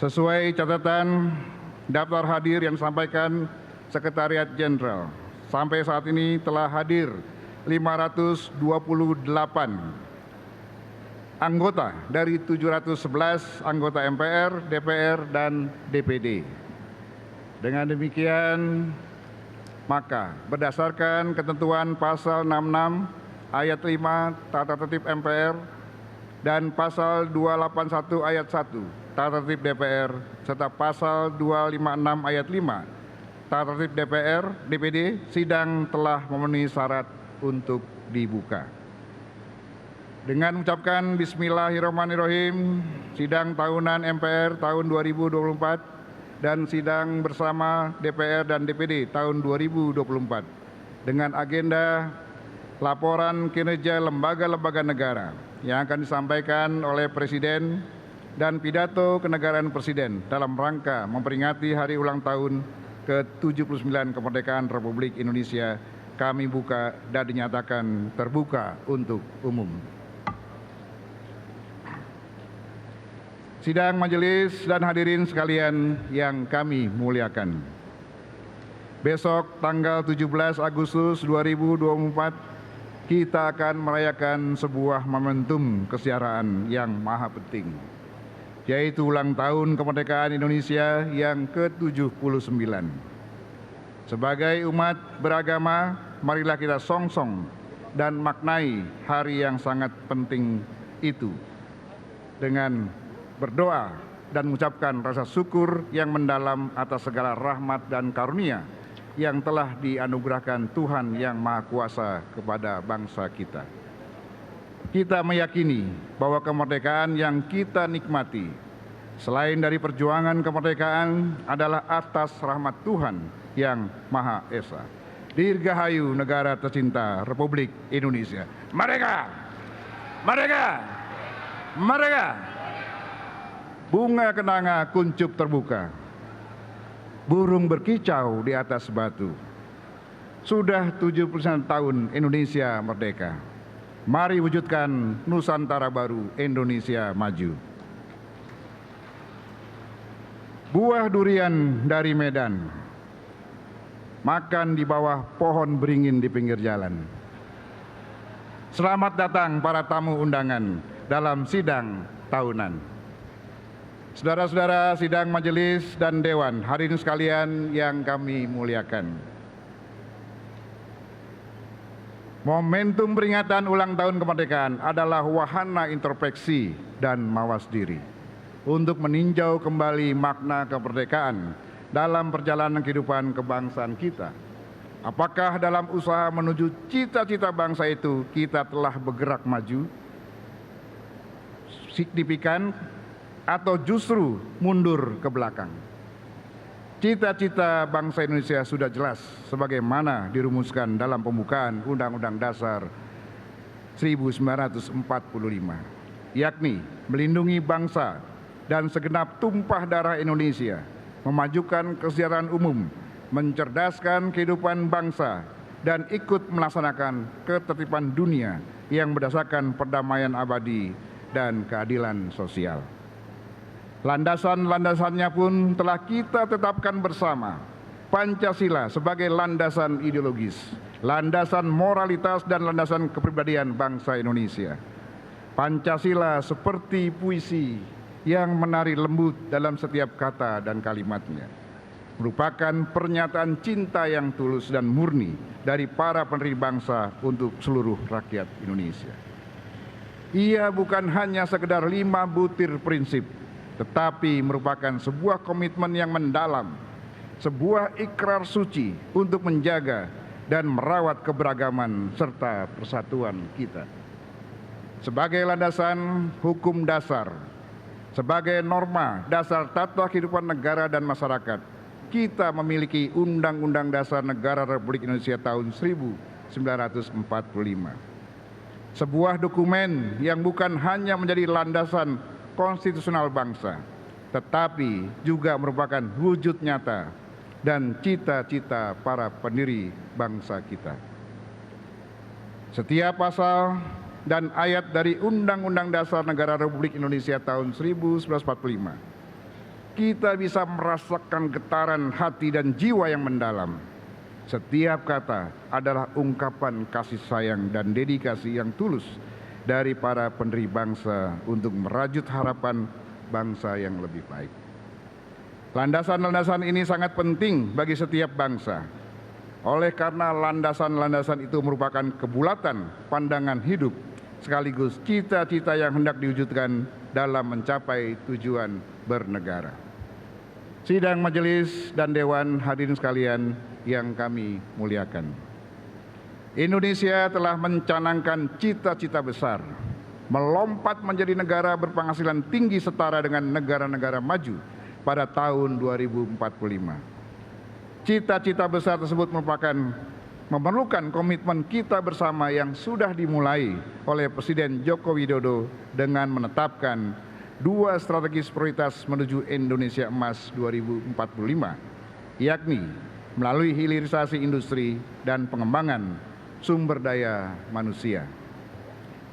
Sesuai catatan daftar hadir yang disampaikan Sekretariat Jenderal, sampai saat ini telah hadir 528 anggota dari 711 anggota MPR, DPR, dan DPD. Dengan demikian, maka berdasarkan ketentuan pasal 66 ayat 5 Tata Tertib MPR dan pasal 281 ayat 1 Tata Tertib DPR serta pasal 256 ayat 5 Tata Tertib DPD, sidang telah memenuhi syarat untuk dibuka. Dengan mengucapkan Bismillahirrahmanirrahim, sidang tahunan MPR tahun 2024 dan sidang bersama DPR dan DPD tahun 2024 dengan agenda laporan kinerja lembaga-lembaga negara yang akan disampaikan oleh Presiden dan pidato kenegaraan Presiden dalam rangka memperingati hari ulang tahun ke-79 kemerdekaan Republik Indonesia kami buka dan dinyatakan terbuka untuk umum. Sidang majelis dan hadirin sekalian yang kami muliakan. Besok tanggal 17 Agustus 2024 kita akan merayakan sebuah momentum kesejaraan yang maha penting, yaitu ulang tahun kemerdekaan Indonesia yang ke-79. Sebagai umat beragama, marilah kita songsong dan maknai hari yang sangat penting itu dengan berdoa dan mengucapkan rasa syukur yang mendalam atas segala rahmat dan karunia yang telah dianugerahkan Tuhan Yang Maha Kuasa kepada bangsa kita. Kita meyakini bahwa kemerdekaan yang kita nikmati selain dari perjuangan kemerdekaan adalah atas rahmat Tuhan Yang Maha Esa. Dirgahayu negara tercinta Republik Indonesia. Merdeka! Merdeka! Merdeka! Bunga kenanga kuncup terbuka, burung berkicau di atas batu. Sudah 79 tahun Indonesia merdeka. Mari wujudkan Nusantara baru, Indonesia maju. Buah durian dari Medan, makan di bawah pohon beringin di pinggir jalan. Selamat datang para tamu undangan dalam sidang tahunan. Saudara-saudara sidang majelis dan dewan, hadirin sekalian yang kami muliakan. Momentum peringatan ulang tahun kemerdekaan adalah wahana introspeksi dan mawas diri untuk meninjau kembali makna kemerdekaan dalam perjalanan kehidupan kebangsaan kita. Apakah dalam usaha menuju cita-cita bangsa itu kita telah bergerak maju signifikan atau justru mundur ke belakang? Cita-cita bangsa Indonesia sudah jelas sebagaimana dirumuskan dalam pembukaan Undang-Undang Dasar 1945, yakni melindungi bangsa dan segenap tumpah darah Indonesia, memajukan kesejahteraan umum, mencerdaskan kehidupan bangsa, dan ikut melaksanakan ketertiban dunia yang berdasarkan perdamaian abadi dan keadilan sosial. Landasan-landasannya pun telah kita tetapkan bersama. Pancasila sebagai landasan ideologis, landasan moralitas dan landasan kepribadian bangsa Indonesia. Pancasila seperti puisi yang menari lembut dalam setiap kata dan kalimatnya, merupakan pernyataan cinta yang tulus dan murni dari para pendiri bangsa untuk seluruh rakyat Indonesia. Ia bukan hanya sekedar 5 butir prinsip, tetapi merupakan sebuah komitmen yang mendalam, sebuah ikrar suci untuk menjaga dan merawat keberagaman serta persatuan kita. Sebagai landasan hukum dasar, sebagai norma dasar tata kehidupan negara dan masyarakat, kita memiliki Undang-Undang Dasar Negara Republik Indonesia tahun 1945. Sebuah dokumen yang bukan hanya menjadi landasan konstitusional bangsa, tetapi juga merupakan wujud nyata dan cita-cita para pendiri bangsa kita. Setiap pasal dan ayat dari Undang-Undang Dasar Negara Republik Indonesia tahun 1945 kita bisa merasakan getaran hati dan jiwa yang mendalam. Setiap kata adalah ungkapan kasih sayang dan dedikasi yang tulus dari para pendiri bangsa untuk merajut harapan bangsa yang lebih baik. Landasan-landasan ini sangat penting bagi setiap bangsa. Oleh karena landasan-landasan itu merupakan kebulatan pandangan hidup sekaligus cita-cita yang hendak diwujudkan dalam mencapai tujuan bernegara. Sidang majelis dan dewan hadirin sekalian yang kami muliakan. Indonesia telah mencanangkan cita-cita besar, melompat menjadi negara berpenghasilan tinggi setara dengan negara-negara maju pada tahun 2045. Cita-cita besar tersebut memerlukan komitmen kita bersama yang sudah dimulai oleh Presiden Joko Widodo dengan menetapkan 2 strategis prioritas menuju Indonesia Emas 2045, yakni melalui hilirisasi industri dan pengembangan sumber daya manusia.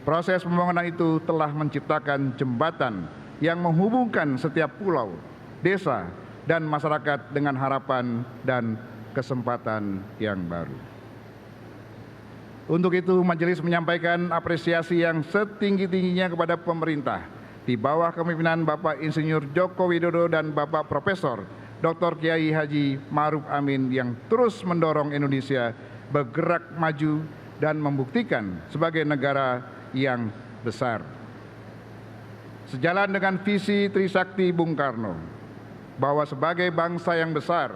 Proses pembangunan itu telah menciptakan jembatan yang menghubungkan setiap pulau, desa, dan masyarakat dengan harapan dan kesempatan yang baru. Untuk itu, majelis menyampaikan apresiasi yang setinggi-tingginya kepada pemerintah di bawah kepemimpinan Bapak Insinyur Joko Widodo dan Bapak Profesor Dr. Kiai Haji Ma'ruf Amin yang terus mendorong Indonesia bergerak maju dan membuktikan sebagai negara yang besar. Sejalan dengan visi Trisakti Bung Karno, bahwa sebagai bangsa yang besar,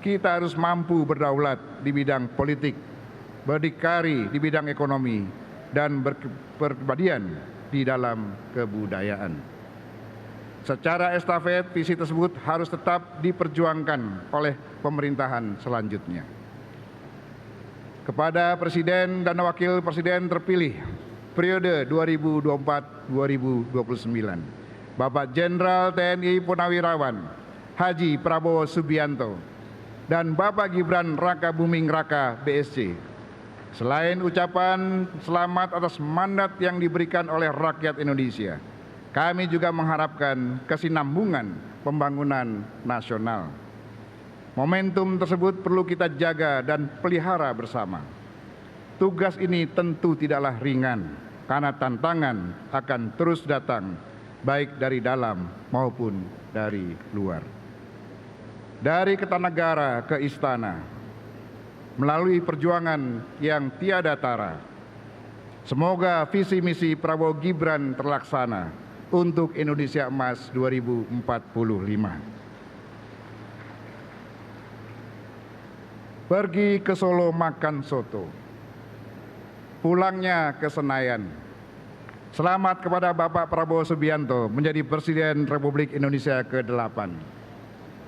kita harus mampu berdaulat di bidang politik, berdikari di bidang ekonomi, dan berkepribadian di dalam kebudayaan. Secara estafet, visi tersebut harus tetap diperjuangkan oleh pemerintahan selanjutnya. Kepada Presiden dan Wakil Presiden terpilih periode 2024-2029, Bapak Jenderal TNI Purnawirawan Haji Prabowo Subianto dan Bapak Gibran Rakabuming Raka BSC. Selain ucapan selamat atas mandat yang diberikan oleh rakyat Indonesia, kami juga mengharapkan kesinambungan pembangunan nasional. Momentum tersebut perlu kita jaga dan pelihara bersama. Tugas ini tentu tidaklah ringan, karena tantangan akan terus datang, baik dari dalam maupun dari luar. Dari Kertanegara ke Istana, melalui perjuangan yang tiada tara, semoga visi misi Prabowo Gibran terlaksana untuk Indonesia Emas 2045. Pergi ke Solo makan soto, pulangnya ke Senayan. Selamat kepada Bapak Prabowo Subianto menjadi Presiden Republik Indonesia ke-8.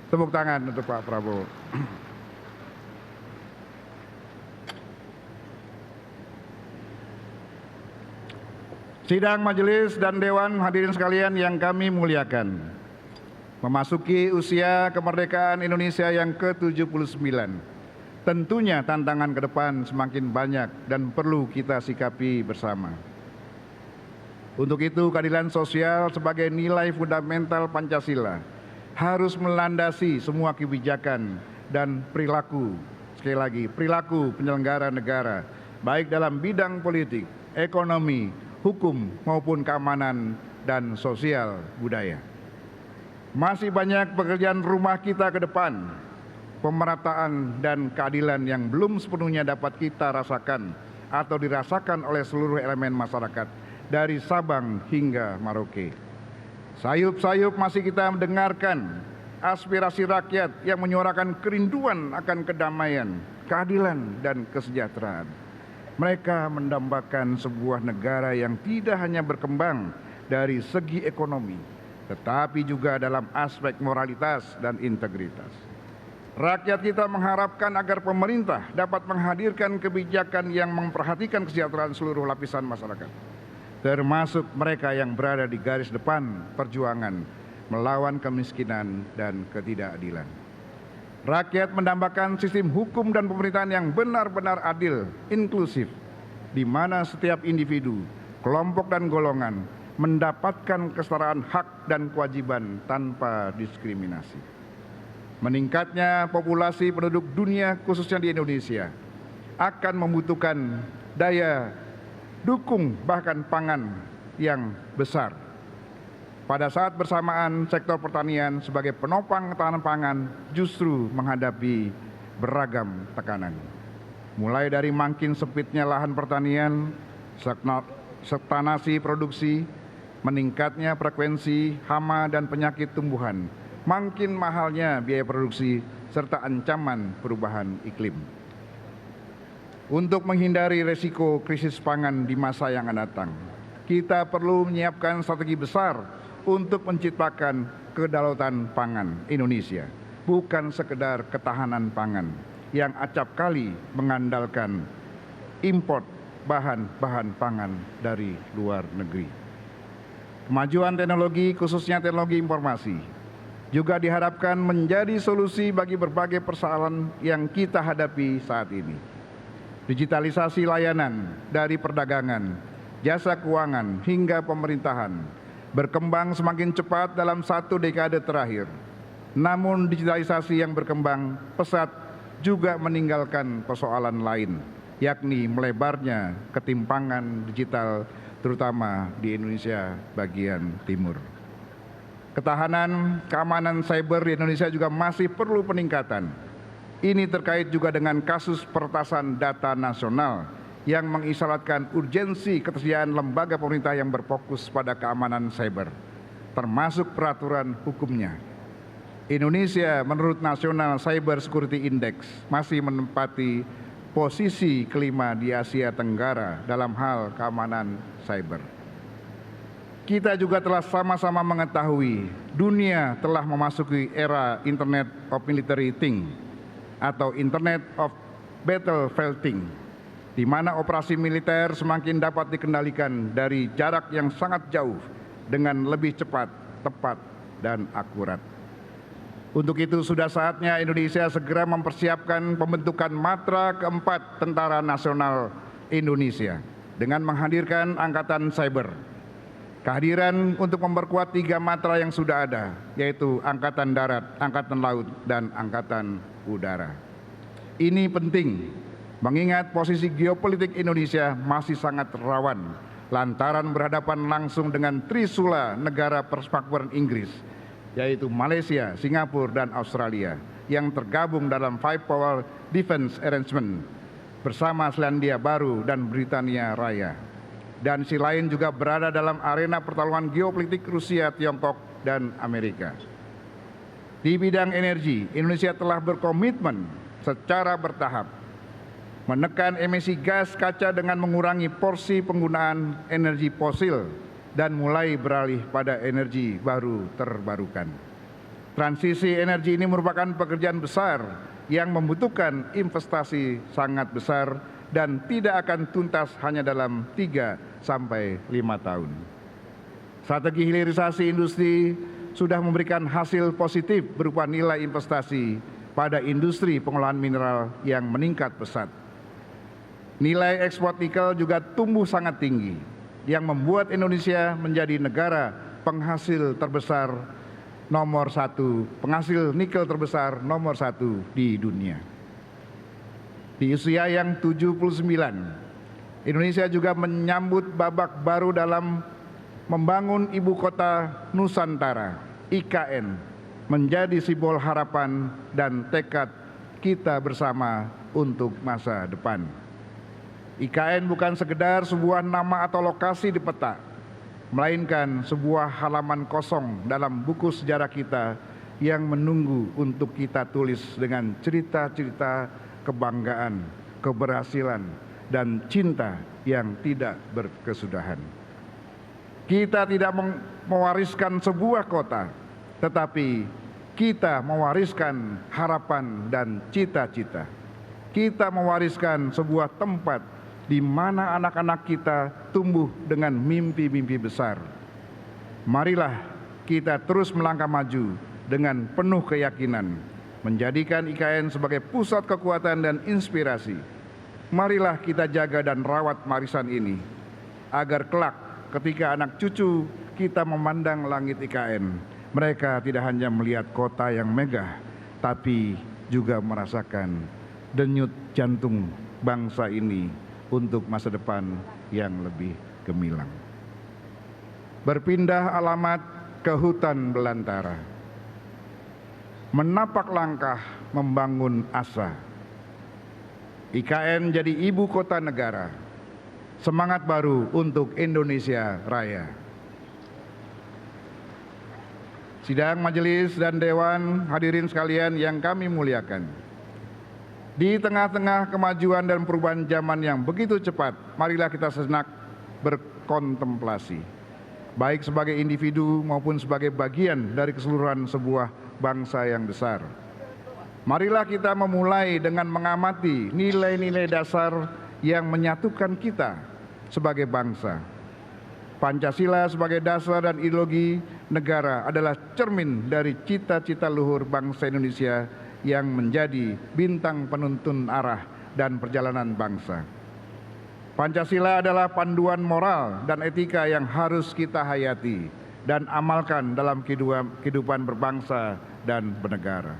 Tepuk tangan untuk Pak Prabowo. Sidang majelis dan dewan hadirin sekalian yang kami muliakan, memasuki usia kemerdekaan Indonesia yang ke-79. Tentunya tantangan ke depan semakin banyak dan perlu kita sikapi bersama. Untuk itu, keadilan sosial sebagai nilai fundamental Pancasila harus melandasi semua kebijakan dan perilaku, sekali lagi, perilaku penyelenggara negara, baik dalam bidang politik, ekonomi, hukum, maupun keamanan dan sosial budaya. Masih banyak pekerjaan rumah kita ke depan, pemerataan dan keadilan yang belum sepenuhnya dapat kita rasakan atau dirasakan oleh seluruh elemen masyarakat, dari Sabang hingga Merauke. Sayup-sayup masih kita mendengarkan aspirasi rakyat yang menyuarakan kerinduan akan kedamaian, keadilan, dan kesejahteraan. Mereka mendambakan sebuah negara yang tidak hanya berkembang dari segi ekonomi, tetapi juga dalam aspek moralitas dan integritas. Rakyat kita mengharapkan agar pemerintah dapat menghadirkan kebijakan yang memperhatikan kesejahteraan seluruh lapisan masyarakat, termasuk mereka yang berada di garis depan perjuangan melawan kemiskinan dan ketidakadilan. Rakyat mendambakan sistem hukum dan pemerintahan yang benar-benar adil, inklusif, di mana setiap individu, kelompok dan golongan mendapatkan kesetaraan hak dan kewajiban tanpa diskriminasi. Meningkatnya populasi penduduk dunia khususnya di Indonesia akan membutuhkan daya dukung bahkan pangan yang besar. Pada saat bersamaan sektor pertanian sebagai penopang ketahanan pangan justru menghadapi beragam tekanan. Mulai dari makin sempitnya lahan pertanian, stagnasi produksi, meningkatnya frekuensi hama dan penyakit tumbuhan, makin mahalnya biaya produksi, serta ancaman perubahan iklim. Untuk menghindari resiko krisis pangan di masa yang akan datang, kita perlu menyiapkan strategi besar untuk menciptakan kedaulatan pangan Indonesia, bukan sekedar ketahanan pangan yang acap kali mengandalkan import bahan-bahan pangan dari luar negeri. Kemajuan teknologi, khususnya teknologi informasi, juga diharapkan menjadi solusi bagi berbagai persoalan yang kita hadapi saat ini. Digitalisasi layanan dari perdagangan, jasa keuangan hingga pemerintahan berkembang semakin cepat dalam 1 dekade terakhir. Namun digitalisasi yang berkembang pesat juga meninggalkan persoalan lain, yakni melebarnya ketimpangan digital terutama di Indonesia bagian timur. Ketahanan keamanan cyber di Indonesia juga masih perlu peningkatan. Ini terkait juga dengan kasus peretasan data nasional yang mengisyaratkan urgensi ketersediaan lembaga pemerintah yang berfokus pada keamanan cyber, termasuk peraturan hukumnya. Indonesia menurut National Cyber Security Index masih menempati posisi kelima di Asia Tenggara dalam hal keamanan cyber. Kita juga telah sama-sama mengetahui dunia telah memasuki era Internet of Military Things atau Internet of Battlefield, di mana operasi militer semakin dapat dikendalikan dari jarak yang sangat jauh dengan lebih cepat, tepat, dan akurat. Untuk itu sudah saatnya Indonesia segera mempersiapkan pembentukan Matra keempat Tentara Nasional Indonesia dengan menghadirkan Angkatan Cyber. Kehadiran untuk memperkuat 3 matra yang sudah ada, yaitu Angkatan Darat, Angkatan Laut, dan Angkatan Udara. Ini penting, mengingat posisi geopolitik Indonesia masih sangat rawan, lantaran berhadapan langsung dengan trisula negara persemakmuran Inggris, yaitu Malaysia, Singapura, dan Australia, yang tergabung dalam Five Power Defense Arrangement bersama Selandia Baru dan Britania Raya. Dan si lain juga berada dalam arena pertarungan geopolitik Rusia, Tiongkok, dan Amerika. Di bidang energi, Indonesia telah berkomitmen secara bertahap menekan emisi gas kaca dengan mengurangi porsi penggunaan energi fosil dan mulai beralih pada energi baru terbarukan. Transisi energi ini merupakan pekerjaan besar yang membutuhkan investasi sangat besar dan tidak akan tuntas hanya dalam 3 sampai 5 tahun. Strategi hilirisasi industri sudah memberikan hasil positif berupa nilai investasi pada industri pengolahan mineral yang meningkat pesat. Nilai ekspor nikel juga tumbuh sangat tinggi, yang membuat Indonesia menjadi negara penghasil terbesar nomor 1, penghasil nikel terbesar nomor 1 di dunia. Di usia yang 79, Indonesia juga menyambut babak baru dalam membangun Ibu Kota Nusantara, IKN, menjadi simbol harapan dan tekad kita bersama untuk masa depan. IKN bukan sekedar sebuah nama atau lokasi di peta, melainkan sebuah halaman kosong dalam buku sejarah kita yang menunggu untuk kita tulis dengan cerita-cerita kebanggaan, keberhasilan, dan cinta yang tidak berkesudahan. Kita tidak mewariskan sebuah kota, tetapi kita mewariskan harapan dan cita-cita. Kita mewariskan sebuah tempat di mana anak-anak kita tumbuh dengan mimpi-mimpi besar. Marilah kita terus melangkah maju dengan penuh keyakinan, menjadikan IKN sebagai pusat kekuatan dan inspirasi. Marilah kita jaga dan rawat warisan ini, agar kelak ketika anak cucu kita memandang langit IKN, mereka tidak hanya melihat kota yang megah, tapi juga merasakan denyut jantung bangsa ini untuk masa depan yang lebih gemilang. Berpindah alamat ke hutan belantara, menapak langkah membangun asa. IKN jadi ibu kota negara, semangat baru untuk Indonesia Raya. Sidang majelis dan dewan, hadirin sekalian yang kami muliakan. Di tengah-tengah kemajuan dan perubahan zaman yang begitu cepat, marilah kita sejenak berkontemplasi, baik sebagai individu maupun sebagai bagian dari keseluruhan sebuah bangsa yang besar. Marilah kita memulai dengan mengamati nilai-nilai dasar yang menyatukan kita sebagai bangsa. Pancasila sebagai dasar dan ideologi negara adalah cermin dari cita-cita luhur bangsa Indonesia yang menjadi bintang penuntun arah dan perjalanan bangsa. Pancasila adalah panduan moral dan etika yang harus kita hayati dan amalkan dalam kehidupan berbangsa dan bernegara.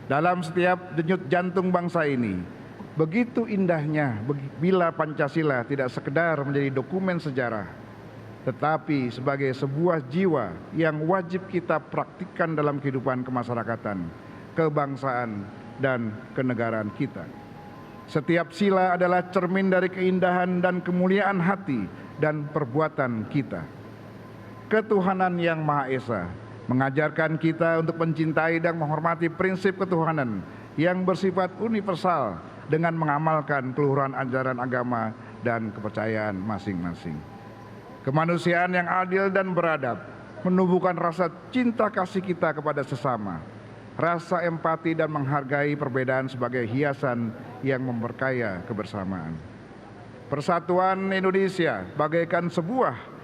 Dalam setiap denyut jantung bangsa ini, begitu indahnya bila Pancasila tidak sekedar menjadi dokumen sejarah, tetapi sebagai sebuah jiwa yang wajib kita praktikkan dalam kehidupan kemasyarakatan, kebangsaan, dan kenegaraan kita. Setiap sila adalah cermin dari keindahan dan kemuliaan hati dan perbuatan kita. Ketuhanan yang Maha Esa mengajarkan kita untuk mencintai dan menghormati prinsip ketuhanan yang bersifat universal dengan mengamalkan keluhuran ajaran agama dan kepercayaan masing-masing. Kemanusiaan yang adil dan beradab menumbuhkan rasa cinta kasih kita kepada sesama, rasa empati dan menghargai perbedaan sebagai hiasan yang memperkaya kebersamaan. Persatuan Indonesia bagaikan sebuah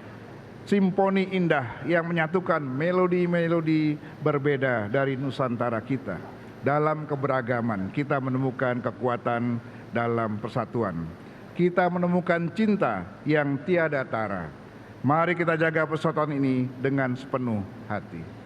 simponi indah yang menyatukan melodi-melodi berbeda dari Nusantara kita. Dalam keberagaman kita menemukan kekuatan dalam persatuan. Kita menemukan cinta yang tiada tara. Mari kita jaga persatuan ini dengan sepenuh hati.